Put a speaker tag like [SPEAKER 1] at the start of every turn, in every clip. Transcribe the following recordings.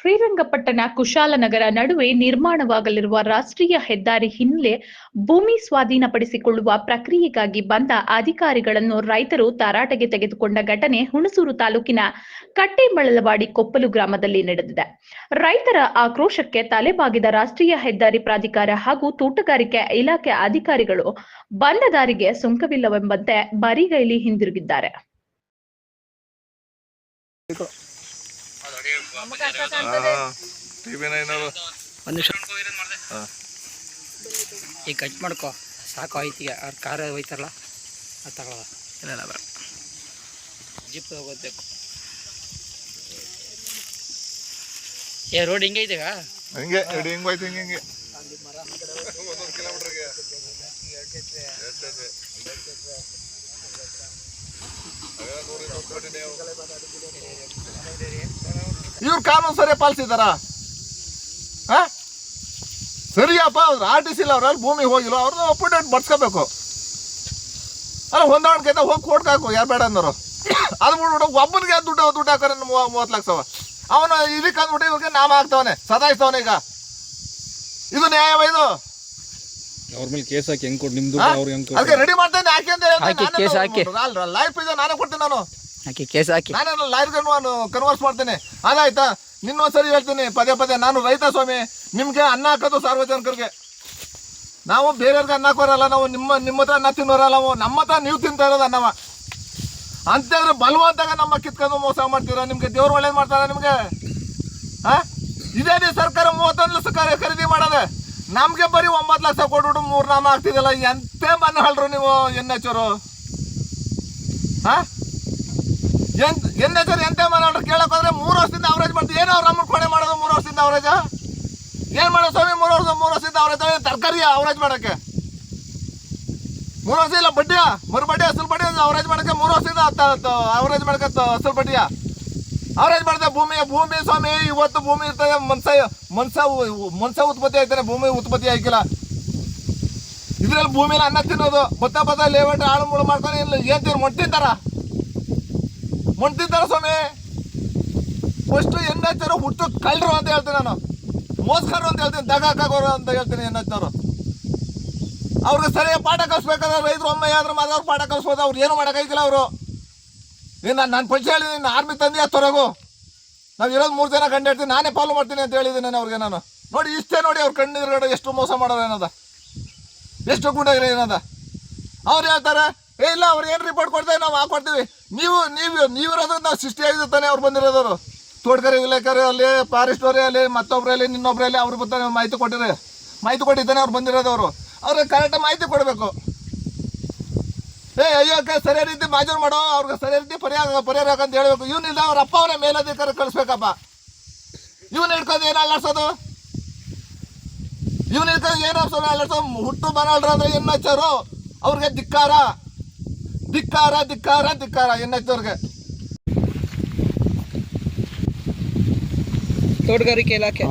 [SPEAKER 1] ಶ್ರೀರಂಗಪಟ್ಟಣ ಕುಶಾಲನಗರ ನಡುವೆ ನಿರ್ಮಾಣವಾಗಲಿರುವ ರಾಷ್ಟ್ರೀಯ ಹೆದ್ದಾರಿ ಹಿನ್ನೆಲೆ ಭೂಮಿ ಸ್ವಾಧೀನಪಡಿಸಿಕೊಳ್ಳುವ ಪ್ರಕ್ರಿಯೆಗಾಗಿ ಬಂದ ಅಧಿಕಾರಿಗಳನ್ನು ರೈತರು ತರಾಟೆಗೆ ತೆಗೆದುಕೊಂಡ ಘಟನೆ ಹುಣಸೂರು ತಾಲೂಕಿನ ಕಟ್ಟೆಮಳಲವಾಡಿ ಕೊಪ್ಪಲು ಗ್ರಾಮದಲ್ಲಿ ನಡೆದಿದೆ. ರೈತರ ಆಕ್ರೋಶಕ್ಕೆ ತಲೆಬಾಗಿದ ರಾಷ್ಟ್ರೀಯ ಹೆದ್ದಾರಿ ಪ್ರಾಧಿಕಾರ ಹಾಗೂ ತೋಟಗಾರಿಕೆ ಇಲಾಖೆ ಅಧಿಕಾರಿಗಳು ಬಂದ ದಾರಿಗೆ ಸುಂಕವಿಲ್ಲವೆಂಬಂತೆ ಬರಿಗೈಲಿ ಹಿಂದಿರುಗಿದ್ದಾರೆ.
[SPEAKER 2] ಈಗ ಕಟ್ ಮಾಡ್ಕೊ ಸಾಕು ಆಯ್ತು. ಅವ್ರ ಕಾರ್ ಹೋಯ್ತಾರಲ್ಲ ಅದು ತಗೊಳ ಇಲ್ಲ ಬೇಡ, ಜಿಪ್ ಹೋಗೋದ್ಬೇಕು. ರೋಡ್ ಹಿಂಗೆ ಐತೆಗ
[SPEAKER 3] ಹಿಂಗೆ ಹಿಂಗೆ ಹೋಯ್ತು ಹಿಂಗೆ ಇವ್ರು ಕಾನೂನು ಸರಿಯಾಗಿ ಪಾಲಿಸಿದಾರ? ಸರಿಯಪ್ಪ, RTC ಇಲ್ಲ, ಅವ್ರಲ್ಲಿ ಭೂಮಿ ಹೋಗಿಲ್ಲ, ಅವ್ರನ್ನ ಒಪ್ಪಿಟ್ಟು ಬಡ್ಸ್ಕೋಬೇಕು. ಅಲ್ಲ ಹೊಂದಾಣಿಕೆ ಹೋಗಿ ಕೋರ್ಟ್ಗೆ ಹಾಕು, ಯಾರು ಬೇಡ ಅಂದರು. ಅದು ಬಿಡ್ಬಿಟ್ಟು ಒಬ್ಬನಿಗೆ ದುಡ್ಡು ಹಾಕೋರೆ 30 ಲಕ್ಷ. ಅವನು ಇದಕ್ಕೆ ಅಂದ್ಬಿಟ್ಟು ಇವ್ರಿಗೆ ನಾಮ ಹಾಕ್ತವನೆ, ಸದಾಯಿಸ್ತವನೆ. ಈಗ ಇದು ನ್ಯಾಯವ? ಇದು
[SPEAKER 4] ಅವ್ರ ಮೇಲೆ ಕೇಸ್ ಹಾಕಿ ಹೆಂಗ್ ಕೊಟ್ಟು ನಿಮ್ದು
[SPEAKER 3] ಅದಕ್ಕೆ ರೆಡಿ ಮಾಡ್ತೇನೆ. ಹಾಕಿ ಅಂತ
[SPEAKER 2] ಲೈಫ್
[SPEAKER 3] ಇದೆ, ನಾನೇ ಕೊಡ್ತೀನಿ. ನಾನು
[SPEAKER 2] ಕೇಸ್ ಹಾಕಿ
[SPEAKER 3] ನಾನೇ ಲಾಯರ್ ಕನ್ವರ್ಸ್ ಮಾಡ್ತೇನೆ. ಅದಾಯ್ತಾ? ನಿನ್ನೊಂದ್ಸರಿ ಹೇಳ್ತೀನಿ ಪದೇ ನಾನು ರೈತ ಸ್ವಾಮಿ. ನಿಮ್ಗೆ ಅನ್ನ ಹಾಕೋದು ಸಾರ್ವಜನಿಕರಿಗೆ. ನಾವು ಬೇರೆಯವ್ರಿಗೆ ಅನ್ನ ಹಾಕೋರಲ್ಲ, ನಾವು ನಿಮ್ಮ ಹತ್ರ ಅನ್ನ ತಿನ್ನೋರಲ್ಲ. ನಮ್ಮ ಹತ್ರ ನೀವು ತಿಂತಾ ಇರೋದು ಅನ್ನವ ಅಂತಂದ್ರೆ ಬಲವಂತಾಗ ನಮ್ಮ ಕಿತ್ಕೊಂಡು ಮೋಸ ಮಾಡ್ತೀರಾ. ನಿಮ್ಗೆ ದೇವ್ರು ಒಳ್ಳೇದು ಮಾಡ್ತಾರ ನಿಮ್ಗೆ? ಇದೇ ಸರ್ಕಾರ 31 ಲಕ್ಷ ಖರೀದಿ ಮಾಡೋದೆ, ನಮ್ಗೆ ಬರೀ 9 ಲಕ್ಷ ಕೊಟ್ಬಿಟ್ಟು 3 ನಾಮ ಆಗ್ತಿದಲ್ಲ. ಎಂತೆ ಮನೆ ಹಳ್ರು ನೀವು NH ಅವರು. NH ಎಂತೆ ಮನೆ ಹಳ್ರು ಕೇಳಕ್ ಹೋದ್ರೆ 3 ವರ್ಷದಿಂದ ಅವರೇಜ್ ಮಾಡ್ತೀವಿ. ಏನು ಅವ್ರು ನಮ್ಮನ್ನು ಕೊಡೆ ಮಾಡೋದು 3 ವರ್ಷದಿಂದ ಅವರೇಜ್? ಏನ್ ಮಾಡೋದು ಸ್ವಾಮಿ? 3 ವರ್ಷದಿಂದ ಅವರೇಜ್ ತರಕಾರಿ ಅವರೇಜ್ ಮಾಡಕ್ಕೆ 3 ವರ್ಷ ಇಲ್ಲ. ಬಡ್ಡಿಯ ಮರು ಬಡ್ಡಿ ಅಸಲು ಬಡ್ಡಿ ಅವರೇಜ್ ಮಾಡಕ್ಕೆ 3 ವರ್ಷದಿಂದ ಅವರೇಜ್ ಮಾಡಕ್ಕೆ ಅಸಲು ಬಡ್ಡಿಯ ಅವರೇಜ್ ಮಾಡ್ದೆ. ಭೂಮಿ ಸ್ವಾಮಿ ಇವತ್ತು ಭೂಮಿ ಇರ್ತದೆ. ಮನ್ಸ ಉತ್ಪತ್ತಿ ಆಯ್ತಾನೆ, ಭೂಮಿ ಉತ್ಪತ್ತಿ ಆಗಿಲ್ಲ. ಇದ್ರಲ್ಲಿ ಭೂಮಿನ ಅನ್ನ ತಿನ್ನೋದು, ಬತ್ತ ಲೇಔಟ್ ಹಾಳು ಮುಳು ಮಾಡ್ಕೊಂಡು ಏನ್ ಮೊಂಟು ತಿಂತಾರ ಸ್ವಾಮಿ. ಫಸ್ಟ್ NH ಹುಟ್ಟು ಕಳ್ಳರು ಅಂತ ಹೇಳ್ತೀನಿ ನಾನು, ಮೋಸ್ಕರು ಅಂತ ಹೇಳ್ತೀನಿ, ದಗ ಹಾಕೋರು ಅಂತ ಹೇಳ್ತೀನಿ. NH ಅವ್ರಿಗೆ ಸರಿಯಾಗಿ ಪಾಠ ಕಲಿಸ್ಬೇಕಾದ್ರೆ ರೈತರು ಒಮ್ಮೆ ಆದ್ರೆ ಮಾತ್ರ ಅವ್ರು ಪಾಠ ಕಲಿಸ್ಬೋದು. ಅವ್ರು ಏನು ಮಾಡೋಕ್ಕಾಗಿಲ್ಲ. ಅವರು ನಾನು ಪಂಚ ಹೇಳಿದ್ದೀನಿ, ಆರ್ಮಿ ತಂದೆ ತೊರಗು, ನಾವು ಇರೋದು 3 ಜನ ಗಂಡ ಹೇಳ್ತೀನಿ, ನಾನೇ ಫಾಲೋ ಮಾಡ್ತೀನಿ ಅಂತ ಹೇಳಿದ್ದೀನಿ ನಾನು ಅವ್ರಿಗೆ. ನಾನು ನೋಡಿ ಇಷ್ಟೇ ನೋಡಿ ಅವ್ರ ಕಣ್ಣೀರುಗಡೆ ಎಷ್ಟು ಮೋಸ ಮಾಡೋದು ಏನದ, ಎಷ್ಟು ಗುಣ ಏನದ. ಅವ್ರು ಹೇಳ್ತಾರೆ ಇಲ್ಲ ಅವ್ರು ಏನು ರಿಪೋರ್ಟ್ ಕೊಡ್ತೇವೆ ನಾವು ಹಾಕೊಡ್ತೀವಿ. ನೀವಿರೋದು ನಾವು ಸೃಷ್ಟಿಯಾಗಿದೆ ತಾನೇ ಅವ್ರು ಬಂದಿರೋದವರು. ತೋಟಗಾರಿ ಇಲಾಖೆ ಅಲ್ಲಿ, ಫಾರೆಸ್ಟ್ ಅವರೇ ಅಲ್ಲಿ, ಮತ್ತೊಬ್ಬರಲ್ಲಿ ಇನ್ನೊಬ್ಬರಲ್ಲಿ ಅವ್ರು ಬರ್ತಾನೆ ಮಾಹಿತಿ ಕೊಟ್ಟಿದ್ದಾನೆ ಅವ್ರು ಬಂದಿರೋದವರು. ಅವ್ರಿಗೆ ಕರೆಕ್ಟಾಗಿ ಮಾಹಿತಿ ಕೊಡಬೇಕು. ಅಯ್ಯೋಕ್ಕೆ ಸರಿಯಾದ ರೀತಿ ಮಾಜೂರು ಮಾಡೋ, ಅವ್ರಿಗೆ ಸರಿಯಾದ ರೀತಿ ಪರಿಹಾರ ಅಂತ ಹೇಳ್ಬೇಕು. ಇವನಿಲ್ಲ ಅವ್ರ ಅಪ್ಪ ಅವರೇ ಮೇಲಧಿಕಾರಿ ಕಳಿಸ್ಬೇಕಪ್ಪ. ಇವನು ಹಿಡ್ಕೊಂಡು ಏನು ಅಲ್ಲಾಡ್ಸೋದು? ಇವನು ಹಿಡ್ಕೊಂಡು ಏನು ಅಲ್ಲಾಡ್ಸೋದು? ಹುಟ್ಟು ಬರಲ್ರ ಅಂದ್ರೆ NH ಅವರು. ಅವ್ರಿಗೆ ಧಿಕ್ಕಾರ NH ಅವ್ರಿಗೆ.
[SPEAKER 2] ತೋಟಗಾರಿಕೆ ಇಲಾಖೆ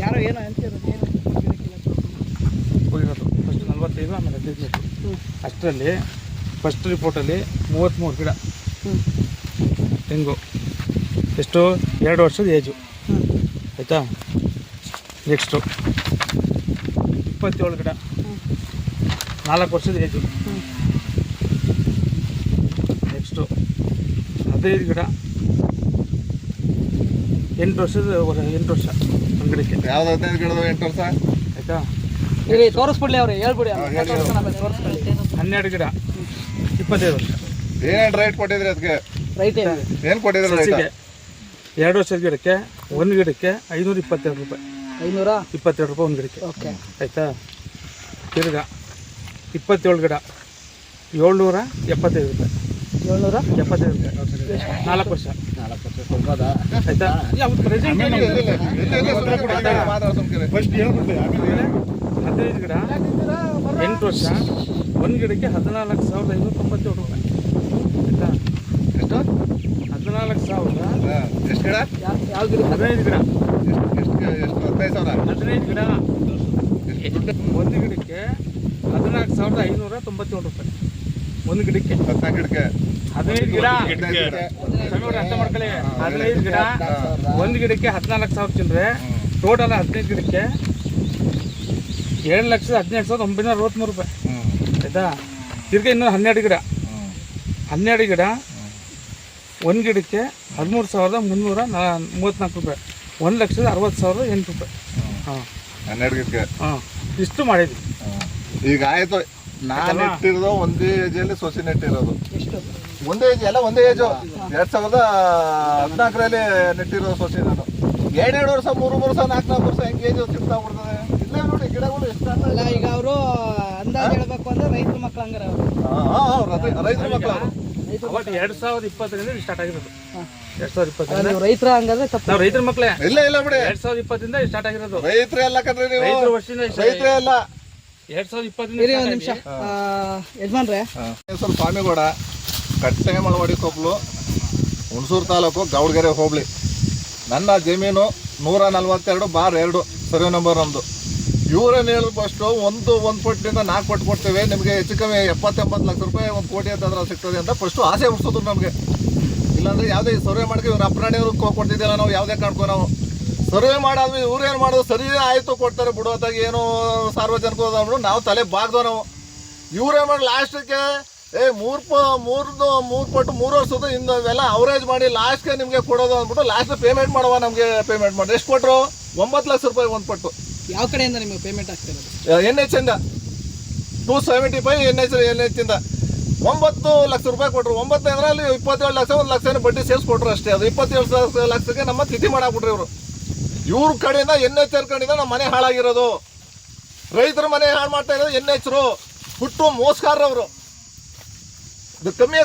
[SPEAKER 2] ಯಾರೋ ಏನೋ ಅಂತಿರೋದು
[SPEAKER 4] ಫಸ್ಟ್ 45 ಆಮೇಲೆ 15. ಅಷ್ಟರಲ್ಲಿ ಫಸ್ಟ್ ರಿಪೋರ್ಟಲ್ಲಿ 33 ಗಿಡ ತೆಂಗು, ಎಷ್ಟು 2 ವರ್ಷದ ಏಜು ಆಯಿತಾ. ನೆಕ್ಸ್ಟು 27 ಗಿಡ 4 ವರ್ಷದ ಏಜು. ನೆಕ್ಸ್ಟು 15 ಗಿಡ 8 ವರ್ಷ ಒಂದು ಗಿಡಕ್ಕೆ.
[SPEAKER 3] ಯಾವ್ದು 15 ಗಿಡದ 8 ವರ್ಷ
[SPEAKER 4] ಆಯಿತಾ.
[SPEAKER 2] ತೋರಿಸ್ಬಿಡ್ಲಿ ಅವ್ರು ಹೇಳ್ಬಿಡಿ.
[SPEAKER 4] 12 ಗಿಡ 25 ವರ್ಷ.
[SPEAKER 3] ಏನೇನು ರೈಟ್ ಕೊಟ್ಟಿದ್ರಿ ಅದಕ್ಕೆ?
[SPEAKER 2] ರೈಟ್
[SPEAKER 3] ಏನು ಕೊಟ್ಟಿದ್ರಿ?
[SPEAKER 4] 2 ವರ್ಷದ ಗಿಡಕ್ಕೆ ಒಂದು ಗಿಡಕ್ಕೆ 522 ರೂಪಾಯಿ. 522 ರೂಪಾಯಿ ಒಂದು ಗಿಡಕ್ಕೆ.
[SPEAKER 2] ಓಕೆ
[SPEAKER 4] ಆಯಿತಾ. ತಿರ್ಗ 27 ಗಿಡ 775 ರೂಪಾಯಿ. 775 ರೂಪಾಯಿ 4 ವರ್ಷ. ಆಯಿತಾ. ಫಸ್ಟ್ ಹೇಳ್ಬಿಡ್ತೀವಿ. ಆಮೇಲೆ 15 ಗಿಡ 8 ವರ್ಷ ಒಂದು ಗಿಡಕ್ಕೆ 14,597 ರೂಪಾಯಿ. ಆಯಿತಾ.
[SPEAKER 3] ಎಷ್ಟು?
[SPEAKER 4] 14,000.
[SPEAKER 3] ಎಷ್ಟು ಗಿಡ?
[SPEAKER 2] ಯಾವ ಗಿಡ?
[SPEAKER 4] 15 ಗಿಡ.
[SPEAKER 3] ಎಷ್ಟು 15,000?
[SPEAKER 4] 15 ಗಿಡ ಒಂದು ಗಿಡಕ್ಕೆ 14,597 ರೂಪಾಯಿ ಒಂದು ಗಿಡಕ್ಕೆ.
[SPEAKER 3] 14 ಗಿಡಕ್ಕೆ
[SPEAKER 4] 15 ಗಿಡ ಸಮೀಪ ಅರ್ಥ ಮಾಡ್ಕೊಳ್ಳಿ. 15 ಗಿಡ, ಒಂದು ಗಿಡಕ್ಕೆ 14,000 ಚಿಲ್ಲರೆ, ಟೋಟಲ್ 15 ಗಿಡಕ್ಕೆ 7,18,963 ರೂಪಾಯಿ ಆಯ್ತಾ. ತಿರ್ಗಿ ಇನ್ನೂ 12 ಗಿಡ, 12 ಗಿಡ ಒಂದು ಗಿಡಕ್ಕೆ 13,334 ರೂಪಾಯಿ, 1,60,800 ರೂಪಾಯಿ. ಹಾಂ
[SPEAKER 3] 12 ಗಿಡಕ್ಕೆ
[SPEAKER 4] ಹಾಂ ಇಷ್ಟು ಮಾಡಿದ್ವಿ.
[SPEAKER 3] ಈಗ ಆಯ್ತು. ನಾನು ನೆಟ್ಟಿರೋದು ಒಂದೇ ಏಜಲ್ಲಿ ಸೊಸಿ ನೆಟ್ಟಿರೋದು ಒಂದೇ ಏಜ್, ಎಲ್ಲ ಒಂದೇ ಏಜು. 2014ರಲ್ಲಿ ನೆಟ್ಟಿರೋ ಸೊಸಿ ನಾನು. 2 ವರ್ಷ 3 ವರ್ಷ 4 ವರ್ಷ ಹೆಂಗೆ ಏಜ್ ಸಿಗ್ತಾ ಬಿಡ್ತದೆ. ಇಲ್ಲೇ ನೋಡಿ ಗಿಡಗಳು ಎಷ್ಟು
[SPEAKER 5] ಅಲ್ಲ, ಈಗ ಅವರು ಅಂದಾಜು ಹೇಳ್ಬೇಕು ಅಂದ್ರೆ ರೈತರ ಮಕ್ಳು ಹಂಗಾರ
[SPEAKER 3] ರೈತರ ಮಕ್ಕಳು ಅವರು.
[SPEAKER 4] ಅವತ್ತು 2020ರಿಂದ ಸ್ಟಾರ್ಟ್ ಆಗಿರೋದು. 2020
[SPEAKER 5] ನೀವು ರೈತರ ಹಂಗಾದ್ರೆ ತಪ್ಪು.
[SPEAKER 4] ನಾವು ರೈತರ ಮಕ್ಕಳೇ.
[SPEAKER 3] ಇಲ್ಲ ಬಿಡಿ,
[SPEAKER 4] 2020ದಿಂದ ಸ್ಟಾರ್ಟ್ ಆಗಿರೋದು.
[SPEAKER 3] ರೈತರೇ ಅಲ್ಲ ಕಣ್ರಿ ನೀವು,
[SPEAKER 4] ರೈತರ ವರ್ಷದಿಂದ
[SPEAKER 3] ರೈತರೇ ಅಲ್ಲ.
[SPEAKER 4] 2020
[SPEAKER 5] ಇರಿ ಒಂದು ನಿಮಿಷ. ಯಜಮಾನ್ರೆ,
[SPEAKER 3] ಹೆಸರು ಸ್ವಾಮಿಗೌಡ, ಕಟ್ಟೆ ಮಳವಡಿ ಕೊಪ್ಪಲು, ಹುಣಸೂರು ತಾಲೂಕು, ಗೌಡಗೆರೆ ಹೋಬಳಿ. ನನ್ನ ಜಮೀನು 142/2 ಸರ್ವೆ ನಂಬರ್ ನಮ್ಮದು. ಇವರೇನು ಹೇಳಿದ್ರು ಫಸ್ಟು ಒಂದು ಪಟ್ಟಿಂದ 4 ಪಟ್ಟು ಕೊಡ್ತೇವೆ ನಿಮಗೆ, ಹೆಚ್ಚು ಕಮ್ಮಿ 70-80 ಲಕ್ಷ ರೂಪಾಯಿ 1 ಕೋಟಿ ಅಂತಂದ್ರೆ ಸಿಗ್ತದೆ ಅಂತ ಫಸ್ಟು ಆಸೆ ಹುಡ್ಸೋದು ನಮಗೆ. ಇಲ್ಲಾಂದರೆ ಯಾವುದೇ ಸರ್ವೆ ಮಾಡ್ಕೊ ಇವ್ರು ಅಪ್ರಾಣಿಯವ್ರಿಗೆ ಕೊಡ್ತಿದ್ದಿಲ್ಲ ನಾವು, ಯಾವುದೇ ಕಾಣ್ಕೊ ನಾವು ಸರ್ವೆ ಮಾಡಾದ್ವಿ. ಇವ್ರೇನು ಮಾಡೋದು, ಸರಿ ಆಯಿತು ಕೊಡ್ತಾರೆ ಬಿಡೋತ್ತಾಗ ಏನೋ ಸಾರ್ವಜನಿಕರು ಅಂದ್ರು ನಾವು ತಲೆ ಬಾಗ್ದೋ ನಾವು. ಇವ್ರೇನು ಮಾಡಿ ಲಾಸ್ಟಿಗೆ 3 ಪಟ್ಟು 3 ವರ್ಷದ ಇನ್ನು ಇವೆಲ್ಲ ಅವರೇಜ್ ಮಾಡಿ ಲಾಸ್ಟ್ಗೆ ನಿಮಗೆ ಕೊಡೋದು ಅಂದ್ಬಿಟ್ಟು ಲಾಸ್ಟ್ ಪೇಮೆಂಟ್ ಮಾಡುವ. ನಮಗೆ ಪೇಮೆಂಟ್ ಮಾಡಿ ಎಷ್ಟು ಕೊಟ್ಟರು? 9 ಲಕ್ಷ ರೂಪಾಯಿ 1 ಪಟ್ಟು.
[SPEAKER 5] ಯಾವ ಕಡೆಯಿಂದ ನಿಮಗೆ ಪೇಮೆಂಟ್ ಆಗ್ತಿರೋದು?
[SPEAKER 3] NH ಇಂದ 275 NH ಇಂದ 9 ಲಕ್ಷ ರೂಪಾಯಿ ಕೊಟ್ಟರು. 9 ಅಂದ್ರೆ ಅಲ್ಲಿ 27 ಲಕ್ಷ, 1 ಲಕ್ಷ ಬಡ್ಡಿ ಸೇರಿಸಿ ಕೊಟ್ಟರು ಅಷ್ಟೇ. ಅದು 27 ಲಕ್ಷಕ್ಕೆ ನಮ್ಮ ತಿಥಿ ಮಾಡಾಕ್ಬಿಟ್ರಿ ಇವರು. ಇವ್ರ ಕಡೆಯಿಂದ NHR ಕಡೆಯಿಂದ ನಮ್ಮ ಮನೆ ಹಾಳಾಗಿರೋದು. ರೈತರ ಮನೆ ಹಾಳು ಮಾಡ್ತಾ ಇರೋದು NHರು. ಹುಟ್ಟು ಮೋಸ್ಕಾರವರು.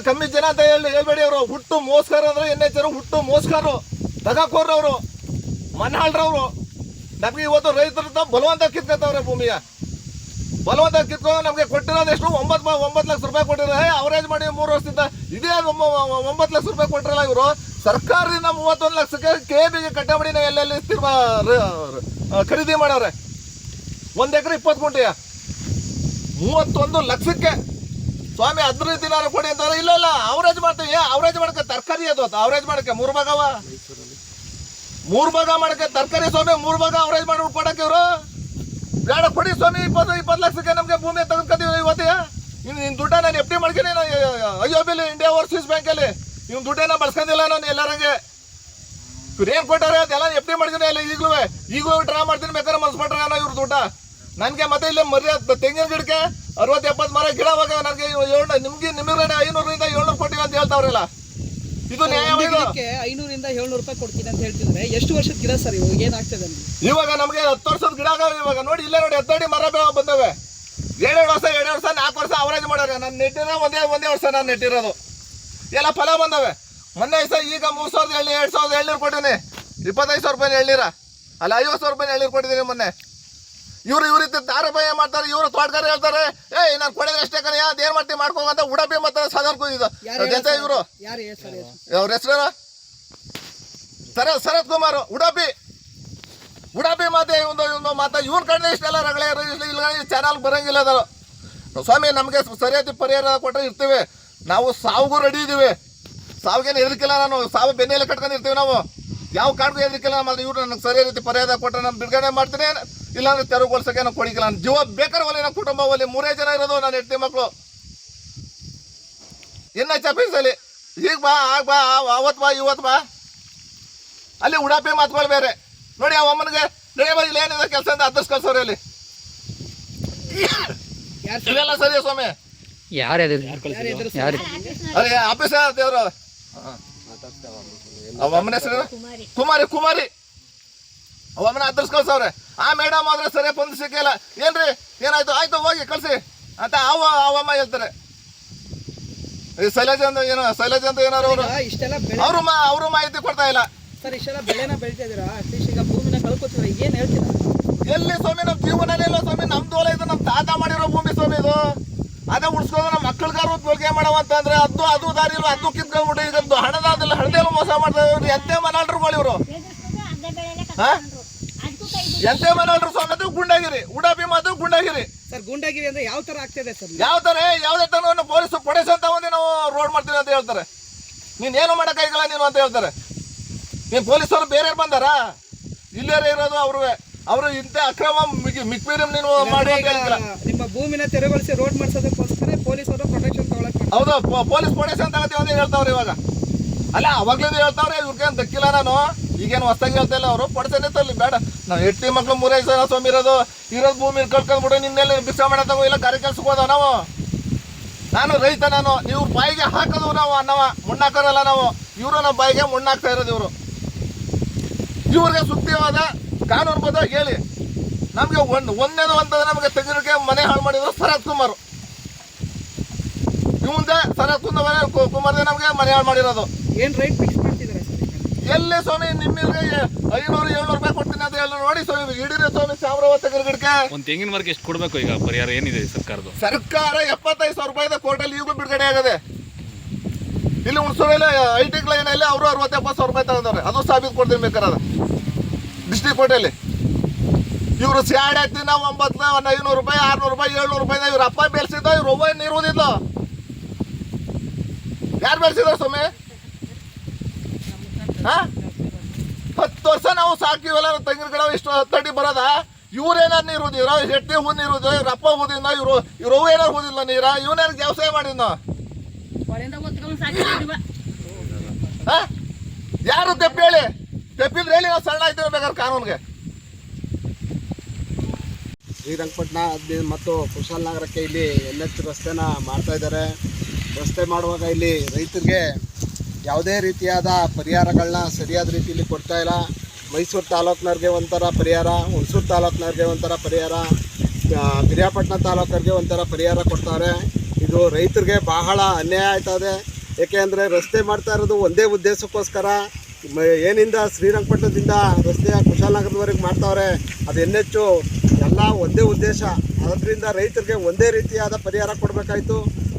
[SPEAKER 3] ಕಮ್ಮಿ ಜನ ಅಂತ ಹೇಳ್ಬೇಡಿ ಅವರು. ಹುಟ್ಟು ಮೋಸ್ಕಾರ ಅಂದ್ರೆ NHರು, ಹುಟ್ಟು ಮೋಸ್ಕಾರು, ತಗಾಕೋರ್ರವರು, ಮನೆ ಹಾಳ್ರವರು. ನಮ್ಗೆ ಇವತ್ತು ರೈತರಿಂದ ಬಲವಂತ ಕಿತ್ಕೊತಾವ್ರೆ ಭೂಮಿಯ. ಬಲವಂತ ಕಿತ್ಕೊಂಡು ನಮಗೆ ಕೊಟ್ಟಿರೋದು ಎಷ್ಟು? 9 ಲಕ್ಷ ರೂಪಾಯಿ ಕೊಟ್ಟಿರೋ. ಅವರೇಜ್ ಮಾಡಿ 3 ವರ್ಷದಿಂದ ಇದೇ 9 ಲಕ್ಷ ರೂಪಾಯಿ ಕೊಟ್ಟಿರಲ್ಲ ಇವರು. ಸರ್ಕಾರದಿಂದ 31 ಲಕ್ಷಕ್ಕೆ KBಗೆ ಕಟ್ಟಮಡಿನ ಎಲ್ಲೆಲ್ಲಿ ಖರೀದಿ ಮಾಡವ್ರೆ. 1 ಎಕರೆ 20 ಗುಂಟೆಯ 31 ಲಕ್ಷಕ್ಕೆ. ಸ್ವಾಮಿ 15 ದಿನ ಕೊಡಿ ಅಂತಾರೆ. ಇಲ್ಲ ಅವರೇಜ್ ಮಾಡ್ತೀವಿ. ಅವರೇಜ್ ಮಾಡಕ್ಕೆ ತರಕಾರಿ ಅದು ಅವರೇಜ್ ಮಾಡಕ್ಕೆ 3 ಭಾಗವ 3 ಭಾಗ ಮಾಡಕ್ಕೆ ತರಕಾರಿ ಸ್ವಾಮಿ. 3 ಭಾಗ ಅವರೇಜ್ ಮಾಡ್ಬಿಟ್ಟು ಕೊಡಕ್ಕೆ ಇವರು ಬೇಡ ಕೊಡಿ ಸ್ವಾಮಿ. 20 ಲಕ್ಷಕ್ಕೆ ನಮಗೆ ಭೂಮಿ ತೆಗೆದುಕೊತೀವಿ ಇವತ್ತೇ. ನಿನ್ನ ದುಡ್ಡ ನಾನು FD ಮಾಡ್ತೀನಿ. IOBಲಿ ಇಂಡಿಯಾ ಓವರ್ಸೀಸ್ ಬ್ಯಾಂಕಲ್ಲಿ ಇವ್ನ ದುಡ್ಡೇನ ಬಳಸ್ಕೊಂಡಿಲ್ಲ ನಾನು ಎಲ್ಲರಂಗೆ. ಇವ್ರು ಏನು ಕೊಟ್ಟಾರೆ ಅದೆಲ್ಲ FD ಮಾಡ್ತೀನಿ. ಎಲ್ಲ ಈಗಲೂ ಡ್ರಾ ಮಾಡ್ತೀನಿ ಬೇಕಾದ್ರೆ ಮನ್ಸ್ಬಿಟ್ರೆ ನಾನು ಇವ್ರ ದುಡ್ಡ ನನಗೆ. ಮತ್ತೆ ಇಲ್ಲೇ ತೆಂಗಿನ ಗಿಡಕ್ಕೆ 60-70 ಮರ ಗಿಡ ಹೋಗ ನನಗೆ ನಿಮಗೆ 500ರಿಂದ 700 ಕೊಟ್ಟಿವಿ ಅಂತ ಹೇಳ್ತಾವ್ರಲ್ಲ. ಇದು ನ್ಯಾಯವಾಗಿ
[SPEAKER 5] 500ರಿಂದ 700 ರೂಪಾಯಿ ಕೊಡ್ತೀನಿ ಅಂತ ಹೇಳ್ತಿದ್ರೆ ಎಷ್ಟು ವರ್ಷದ ಗಿಡ ಸರ್ ಇವಾಗ ಏನಾಗ್ತದೆ?
[SPEAKER 3] ಇವಾಗ ನಮಗೆ 10 ವರ್ಷದ ಗಿಡ ಆಗ. ಇವಾಗ ನೋಡಿ ಇಲ್ಲೇ ನೋಡಿ 10 ಅಡಿ ಮರ ಬಂದವೆ. 2 ವರ್ಷ 4 ವರ್ಷ ಅವರೇಜ್ ಮಾಡೋರೆ. ನಾನು ನೆಟ್ಟಿರೋ ಒಂದೇ ವರ್ಷ ನಾನು ನೆಟ್ಟಿರೋದು ಎಲ್ಲ ಫಲ ಬಂದವೆ. ಮೊನ್ನೆ ಈಗ 2,700 ಕೊಟ್ಟಿನಿ. 25,000 ರೂಪಾಯಿ ಎಳ್ನೀರ ಅಲ್ಲ 50,000 ರೂಪಾಯಿ ಎಳ್ನೀರು ಕೊಟ್ಟಿದ್ದೀನಿ ಮೊನ್ನೆ. ಇವ್ರು ದಾರಭಾಯ ಮಾಡ್ತಾರೆ. ಇವರು ತೋಟಗಾರ ಹೇಳ್ತಾರೆ ನಾನು ಕೊಡಿದ್ರೆ ಅಷ್ಟೇ ಕಣ, ಏನ್ ಮಾಡ್ತೀವಿ ಮಾಡ್ಕೋಂತ. ಉಡಪಿ ಮತ್ತೆ ಸಾಧಾರಣ ಇದು ಇವರು ಅವ್ರ ಹೆಸರು ಶರತ್ ಕುಮಾರ್ ಉಡಪಿ ಮಾತೆ ಒಂದು ಮಾತಾ. ಇವ್ರ ಕಡೆ ಇಷ್ಟೆಲ್ಲ ರಗಳೆ ಇಲ್ಲ ಚಾನಲ್ ಬರಂಗಿಲ್ಲ ಅದು. ಸ್ವಾಮಿ ನಮಗೆ ಸರಿಯಾದ ಪರಿಹಾರ ಕೊಟ್ಟರೆ ಇರ್ತೀವಿ ನಾವು. ಸಾವುಗೂ ರೆಡಿ ಇದೀವಿ. ಸಾವಿಗೇನು ಹೆದರಿಕಿಲ್ಲ. ನಾನು ಸಾವು ಬೆನ್ನೆಲ್ಲ ಕಟ್ಕೊಂಡಿರ್ತೀವಿ ನಾವು. ಯಾವ ಕಾರಣಕ್ಕೂ ಹೆದರಿಕಿಲ್ಲ. ಮತ್ತೆ ಇವ್ರು ನನಗೆ ಸರಿಯಾದ ರೀತಿ ಪರಿಹಾರ ಕೊಟ್ಟರೆ ನಾನು ಬಿಡುಗಡೆ ಮಾಡ್ತೀನಿ. ಇಲ್ಲಾಂದ್ರೆ ತೆರವುಗೊಳಿಸಕ್ಕೆ ನಾವು ಕೊಡಿಕಿಲ್ಲ. ನಾನು ಜೀವ ಬೇಕಾದ್ರೆ ಒಲಿ. ನಮ್ಮ ಕುಟುಂಬ ಒಲಿ. 3 ಜನ ಇರೋದು. ನಾನು 8 ಮಕ್ಕಳು. NH ಆಫೀಸಲ್ಲಿ ಈಗ ಬಾ ಆಗ ಬಾ ಅವತ್ತು ಬಾ ಇವತ್ತು ಬಾ. ಅಲ್ಲಿ ಉಡಾಪಿ ಮಾತುಗಳು ಬೇರೆ ನೋಡಿ. ಆ ಅಮ್ಮನಿಗೆ ನಡೆಯಬ ಇಲ್ಲಿ ಏನಿದೆ ಕೆಲಸ ಅಂತ 10 ಕಳ್ಸೋರಿ ಅಲ್ಲಿ. ಇವೆಲ್ಲ ಸರಿ ಸ್ವಾಮಿ. ಅದೇ ಆಫೀಸ ದೇವ್ರು ಅಮ್ಮನ ಹೆಸರು ಕುಮಾರಿ. ಅವಮ್ಮನ 10 ಕಳ್ಸವ್ರೆ. ಆ ಮೇಡಮ್ ಆದ್ರೆ ಸರಿಯಾಗಿ ಬಂದು ಸಿಕ್ಕಿಲ್ಲ. ಏನ್ರಿ ಏನಾಯ್ತು? ಆಯ್ತು ಹೋಗಿ ಕಳ್ಸಿ ಅಂತ ಅವಮ್ಮ ಹೇಳ್ತಾರೆ. ಶೈಲಜಾ ಅಂತ ಏನಾರು ಅವರು ಮಾಹಿತಿ ಕೊಡ್ತಾ ಇಲ್ಲ.
[SPEAKER 5] ಸರ್ ಇಷ್ಟೆಲ್ಲ ಬೆಳೆನ ಬೆಳಿತಾ ಇದೀರಾ, ಅಟ್ಲೀಸ್ಟ್ ಈಗ ಭೂಮಿನ ಕಳ್ಕೊತೀರಾ, ಏನ್ ಹೇಳ್ತೀರಾ?
[SPEAKER 3] ಎಲ್ಲಿ ಸ್ವಾಮಿ ನಮ್ಮ ಜೀವನನೇ ಇಲ್ಲ ಸ್ವಾಮಿ. ನಮ್ದು ಹೊಲ ಇದು, ನಮ್ಮ ತಾತ ಮಾಡಿರೋ ಭೂಮಿ ಸ್ವಾಮಿ ಇದು. ಅದೇ ಉಡ್ಸ್ಕೊಂಡು ನಮ್ಮ ಮಕ್ಕಳಿಗಾರು ಹೋಲಿಕೆ ಮಾಡವ ಅಂತಂದ್ರೆ ಅದು ದಾರಿ ಇಲ್ಲ. ಅದು ಕಿತ್ಕೊಂಡ್ಬಿಟ್ಟು ಈಗ ಹಣದಾದಿಲ್ಲ ಹಣದೆಲ್ಲ ಮೋಸ ಮಾಡ್ತಾ ಇವ್ರು. ಎಂತೆ ಮನಾಳ್ರುಗಳು ಇವರು. ಎಂತೆ ಮನಾಳ್ರು ಸ್ವಾಮಿ. ಅದು ಗುಂಡಾಗಿರಿ. ಉಡಾಪಿ ಮಾತು ಗುಂಡಾಗಿರಿ.
[SPEAKER 5] ಸರ್ ಗೂಂಡಾಗಿರಿ ಅಂದ್ರೆ ಯಾವ ತರ ಆಗ್ತಿದೆ ಸರ್?
[SPEAKER 3] ಯಾವ ತರ ಯಾವುದೇ ತರ ಪೊಲೀಸ್ ಅಂತ ಬಂದು ನಾವು ರೋಡ್ ಮಾಡ್ತೀವಿ ಅಂತ ಹೇಳ್ತಾರೆ. ನೀನ್ ಏನು ಮಾಡಕ್ಕಾಗಲ್ಲ ನೀನು ಅಂತ ಹೇಳ್ತಾರೆ. ನೀನ್ ಪೊಲೀಸರು ಬೇರೆ ಬಂದಾರ, ಇಲ್ಲೇ ಇರೋದು ಅವರು ಇಂಥ ಅಕ್ರಮ ಮಿಕ್ಮೀರಿಯಂ ನೀನು ಮಾಡಿ ಅಂತ ಹೇಳ್ತಾರೆ.
[SPEAKER 5] ನಿಮ್ಮ ಭೂಮಿನ ತೆರವುಗೊಳಿಸಿ ರೋಡ್ ಮಾಡಿಸೋದಕ್ಕೋಸ್ಕರ ಪೊಲೀಸರು ಪ್ರೊಟೆಕ್ಷನ್ ತಗೊಳಕ್
[SPEAKER 3] ಹೌದು, ಪೊಲೀಸ್ ಪ್ರೊಟೆಕ್ಷನ್ ತಗೋತೀವಿ ಅಂತ ಹೇಳ್ತಾವ್ರೆ ಇವಾಗ. ಅಲ್ಲ ಅವಾಗ್ಲಿಂದ ಹೇಳ್ತಾವ್ರೆ, ಇವ್ರಿಗೇನು ದಕ್ಕಿಲ್ಲ. ನಾನು ಈಗೇನು ಹೊಸ್ತಾಗಿ ಹೇಳ್ತಾ ಇಲ್ಲ. ಅವರು ಪೊಡಸನೆ ತರಲಿ ಬೇಡ. ನಾವು ಹೆಟ್ಟಿ ಮಕ್ಳು 3-5 ಜನ ಸ್ವಾಮಿ ಇರೋದು ಭೂಮಿ ಕಳ್ಕೊಂಡ್ಬಿಡು. ನಿನ್ನೆಲ್ಲ ಬಿಸ ಮಾಡೋ ಇಲ್ಲ ಕಾರ್ಯ ಕೆಲ್ಸಕ್ಕೆ ಹೋದ ನಾವು. ನಾನು ರೈತ, ನೀವು ಬಾಯಿಗೆ ಹಾಕೋದು ನಾವು ಅನ್ನವ ಮುಣ್ಣಾಕೋರಲ್ಲ ನಾವು. ಇವರು ನಮ್ಮ ಬಾಯಿಗೆ ಮುಣ್ಣಾಕ್ತಾ ಇರೋದು ಇವರು. ಇವ್ರಿಗೆ ಸೂಕ್ತವಾದ ಕಾನೂನುಬದ್ಧವಾಗಿ ಹೇಳಿ. ನಮಗೆ ಒಂದೇದು ಅಂತಂದ್ರೆ ನಮಗೆ ತೆಗಿಲಿಕ್ಕೆ ಮನೆ ಹಾಳು ಮಾಡಿದ್ರು ಶರತ್ ಕುಮಾರ್. ಮುಂದೆ ಶರತ್ ಕುಮಾರ್ ನಮಗೆ ಮನೆ ಹಾಳು ಮಾಡಿರೋದು.
[SPEAKER 5] ಏನ್ ರೈಟ್ ಫಿಕ್ಸ್ ಮಾಡ್ತಿದ್ದಾರೆ ಸರ್?
[SPEAKER 3] ಎಲ್ಲಿ ಸ್ವಾಮಿ ನಿಮ್ಮಿಗೆ 500-700 ರೂಪಾಯಿ ಕೊಡ್ತೀನಿ ಅಂತ ಹೇಳಿ ನೋಡಿ ಸ್ವಾಮಿ. ಹಿಡೀರಿ ಸ್ವಾಮಿ ಸಾಮ್ರಾವ ತೆಗೆದ ಗಿಡಕ್ಕೆ.
[SPEAKER 6] ಒಂದು ತೆಂಗಿನ ಮರಕ್ಕೆ ಎಷ್ಟು ಕೊಡಬೇಕು ಈಗ ಪರಿಹಾರ ಏನಿದೆ ಸರ್ಕಾರದ?
[SPEAKER 3] ಸರ್ಕಾರ 75,000 ರೂಪಾಯಿ ಕೋರ್ಟಲ್ಲಿ ಈಗಲೂ ಬಿಡುಗಡೆ ಆಗದೆ. ಇಲ್ಲಿ ಹುಣಸೂರಲ್ಲಿ ಐಟಿ ಲೈನಲ್ಲಿ ಅವರು 60-70,000 ರೂಪಾಯಿ ತಗೊಂಡವ್ರೆ. ಅದು ಸಾಬೀತು ಕೊಡ್ತೀನಿ ಬೇಕಾದ್ರೆ ಡಿಸ್ಟ್ರಿಕ್ಟ್ ಕೋರ್ಟಲ್ಲಿ. ಇವರು ಸ್ಯಾಡ್ ಹಾಕ್ತೀವಿ ನಾವು 500 ರೂಪಾಯಿ 600 ರೂಪಾಯಿ 700 ರೂಪಾಯಿ ಇವ್ರ ಅಪ್ಪ ಬೆಳೆಸಿದ್ದ. ಇವ್ರು ಒಬ್ಬ ನೀರುವುದಿಲ್ಲ. ಯಾರು ಬೆಳೆಸಿದ್ರು ಸ್ವಾಮಿ? 10 ವರ್ಷ ನಾವು ಸಾಕಿವಲ್ಲ ತೆಂಗಿನ ಗಿಡ ಇಷ್ಟು 10 ಅಡಿ ಬರೋದ. ಇವ್ರೇನಾರು ನೀರು ಓದಿದ್ರು, ಹೆಟ್ಟಿ ಹೂ ನೀರು ಓದಿದ್ರು, ಇವ್ರ ಅಪ್ಪ ಓದಿದ್ನ, ಇವ್ರು ಏನಾರು ಓದಿಲ್ಲ ನೀರ. ಇವನೇನು ವ್ಯವಸಾಯ ಮಾಡಿದ್ನ? ಯಾರು ತೆಪ್ಪಿ ಹೇಳಿ? ತೆಪ್ಪಿದ್ರೆ ಹೇಳಿ, ನಾವು ಸಣ್ಣ ಆಯ್ತೀವಿ ಬೇಕಾದ್ರೆ ಕಾನೂನಿಗೆ.
[SPEAKER 7] ಶ್ರೀರಂಗಪಟ್ಟಣ ಮತ್ತು ಕುಶಾಲನಗರಕ್ಕೆ ಇಲ್ಲಿ NH ರಸ್ತೆನ ಮಾಡ್ತಾ ಇದ್ದಾರೆ. ರಸ್ತೆ ಮಾಡುವಾಗ ಇಲ್ಲಿ ರೈತರಿಗೆ ಯಾವುದೇ ರೀತಿಯಾದ ಪರಿಹಾರಗಳನ್ನ ಸರಿಯಾದ ರೀತಿಯಲ್ಲಿ ಕೊಡ್ತಾ ಇಲ್ಲ. ಮೈಸೂರು ತಾಲೂಕಿನವ್ರಿಗೆ ಒಂಥರ ಪರಿಹಾರ, ಹುಣಸೂರು ತಾಲೂಕಿನವ್ರಿಗೆ ಒಂಥರ ಪರಿಹಾರ, ಪಿರಿಯಾಪಟ್ಟಣ ತಾಲೂಕರಿಗೆ ಒಂಥರ ಪರಿಹಾರ ಕೊಡ್ತಾರೆ. ಇದು ರೈತರಿಗೆ ಬಹಳ ಅನ್ಯಾಯ ಆಯ್ತದೆ. ಏಕೆಂದರೆ ರಸ್ತೆ ಮಾಡ್ತಾ ಇರೋದು ಒಂದೇ ಉದ್ದೇಶಕ್ಕೋಸ್ಕರ. ಏನಿಂದ ಶ್ರೀರಂಗಪಟ್ಟಣದಿಂದ ರಸ್ತೆಯ ಕುಶಾಲನಗರದವರೆಗೆ ಮಾಡ್ತಾವ್ರೆ, ಅದು NH ಎಲ್ಲ ಒಂದೇ ಉದ್ದೇಶ. ಅದರಿಂದ ರೈತರಿಗೆ ಒಂದೇ ರೀತಿಯಾದ ಪರಿಹಾರ ಕೊಡಬೇಕಾಯ್ತು.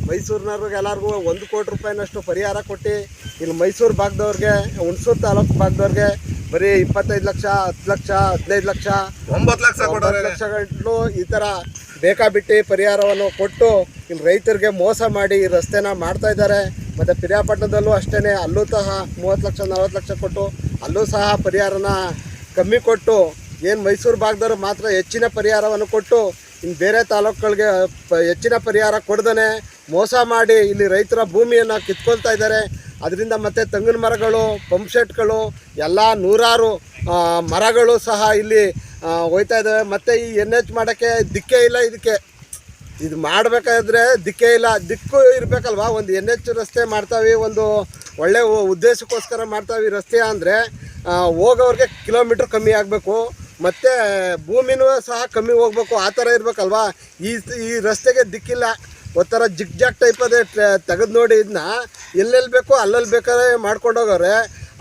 [SPEAKER 7] ಮೈಸೂರಿನವ್ರಿಗೆ ಎಲ್ಲರಿಗೂ 1 ಕೋಟಿ ರೂಪಾಯಿನಷ್ಟು ಪರಿಹಾರ ಕೊಟ್ಟು ಇಲ್ಲಿ ಮೈಸೂರು ಭಾಗದವ್ರಿಗೆ, ಹುಣಸೂರು ತಾಲೂಕು ಭಾಗದವ್ರಿಗೆ ಬರೀ 25 ಲಕ್ಷ, 10 ಲಕ್ಷ, 15 ಲಕ್ಷ, 9 ಲಕ್ಷಗಳು ಈ ಥರ ಬೇಕಾಬಿಟ್ಟು ಪರಿಹಾರವನ್ನು ಕೊಟ್ಟು ಇಲ್ಲಿ ರೈತರಿಗೆ ಮೋಸ ಮಾಡಿ ಈ ರಸ್ತೆನ ಮಾಡ್ತಾ ಇದ್ದಾರೆ. ಮತ್ತು ಪಿರಿಯಾಪಟ್ಟಣದಲ್ಲೂ ಅಷ್ಟೇ, ಅಲ್ಲೂ ಸಹ 30 ಲಕ್ಷ 40 ಲಕ್ಷ ಕೊಟ್ಟು ಅಲ್ಲೂ ಸಹ ಪರಿಹಾರನ ಕಮ್ಮಿ ಕೊಟ್ಟು, ಏನು ಮೈಸೂರು ಭಾಗದವ್ರು ಮಾತ್ರ ಹೆಚ್ಚಿನ ಪರಿಹಾರವನ್ನು ಕೊಟ್ಟು ಇನ್ನು ಬೇರೆ ತಾಲೂಕುಗಳಿಗೆ ಹೆಚ್ಚಿನ ಪರಿಹಾರ ಕೊಡ್ದೇ ಮೋಸ ಮಾಡಿ ಇಲ್ಲಿ ರೈತರ ಭೂಮಿಯನ್ನು ಕಿತ್ಕೊಳ್ತಾ ಇದ್ದಾರೆ. ಅದರಿಂದ ಮತ್ತು ತೆಂಗಿನ ಮರಗಳು, ಪಂಪ್ ಸೆಟ್ಗಳು ಎಲ್ಲ 100 ಮರಗಳು ಸಹ ಇಲ್ಲಿ ಹೋಯ್ತಾ ಇದ್ದಾವೆ. ಮತ್ತು ಈ NH ಮಾಡೋಕ್ಕೆ ದಿಕ್ಕೇ ಇಲ್ಲ. ಇದು ಮಾಡಬೇಕಾದ್ರೆ ದಿಕ್ಕೇ ಇಲ್ಲ. ದಿಕ್ಕು ಇರಬೇಕಲ್ವ. ಒಂದು NH ರಸ್ತೆ ಮಾಡ್ತಾವೆ, ಒಂದು ಒಳ್ಳೆ ಉದ್ದೇಶಕ್ಕೋಸ್ಕರ ಮಾಡ್ತಾವೆ ರಸ್ತೆ ಅಂದರೆ ಹೋಗೋವ್ರಿಗೆ ಕಿಲೋಮೀಟ್ರ್ ಕಮ್ಮಿ ಆಗಬೇಕು, ಮತ್ತು ಭೂಮಿನೂ ಸಹ ಕಮ್ಮಿ ಹೋಗ್ಬೇಕು. ಆ ಥರ ಇರಬೇಕಲ್ವ. ಈ ರಸ್ತೆಗೆ ದಿಕ್ಕಿಲ್ಲ. ಒಂಥರ ಜಿಗ್ ಜಾಗ್ ಟೈಪ್ ಅದೇ. ತೆಗೆದು ನೋಡಿ ಇದನ್ನ ಎಲ್ಲೆಲ್ಲಿ ಬೇಕೋ ಅಲ್ಲಲ್ಲಿ ಬೇಕಾದ್ರೆ ಮಾಡ್ಕೊಂಡು ಹೋಗೋರೆ.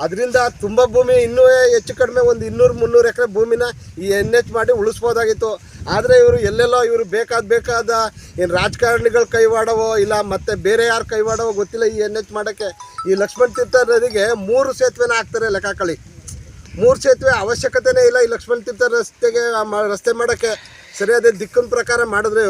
[SPEAKER 7] ಅದರಿಂದ ತುಂಬ ಭೂಮಿ ಇನ್ನೂ ಹೆಚ್ಚು ಕಡಿಮೆ ಒಂದು 200-300 ಎಕರೆ ಭೂಮಿನ ಈ NH ಮಾಡಿ ಉಳಿಸ್ಬೋದಾಗಿತ್ತು. ಆದರೆ ಇವರು ಎಲ್ಲೆಲ್ಲೋ ಇವರು ಬೇಕಾದ ಏನು ರಾಜಕಾರಣಿಗಳು ಕೈವಾಡವೋ ಇಲ್ಲ ಮತ್ತು ಬೇರೆ ಯಾರು ಕೈವಾಡವೋ ಗೊತ್ತಿಲ್ಲ. ಈ NH ಮಾಡೋಕ್ಕೆ ಈ ಲಕ್ಷ್ಮಣ ತೀರ್ಥ ನದಿಗೆ 3 ಸೇತುವೆನ ಹಾಕ್ತಾರೆ. ಲೆಕ್ಕಾಕಳಿ 3 ಸೇತುವೆ ಅವಶ್ಯಕತೆನೇ ಇಲ್ಲ ಈ ಲಕ್ಷ್ಮಣ ತೀರ್ಥ ರಸ್ತೆಗೆ ರಸ್ತೆ ಮಾಡೋಕ್ಕೆ. ಸರಿಯಾದ ದಿಕ್ಕಿನ ಪ್ರಕಾರ ಮಾಡಿದ್ರೆ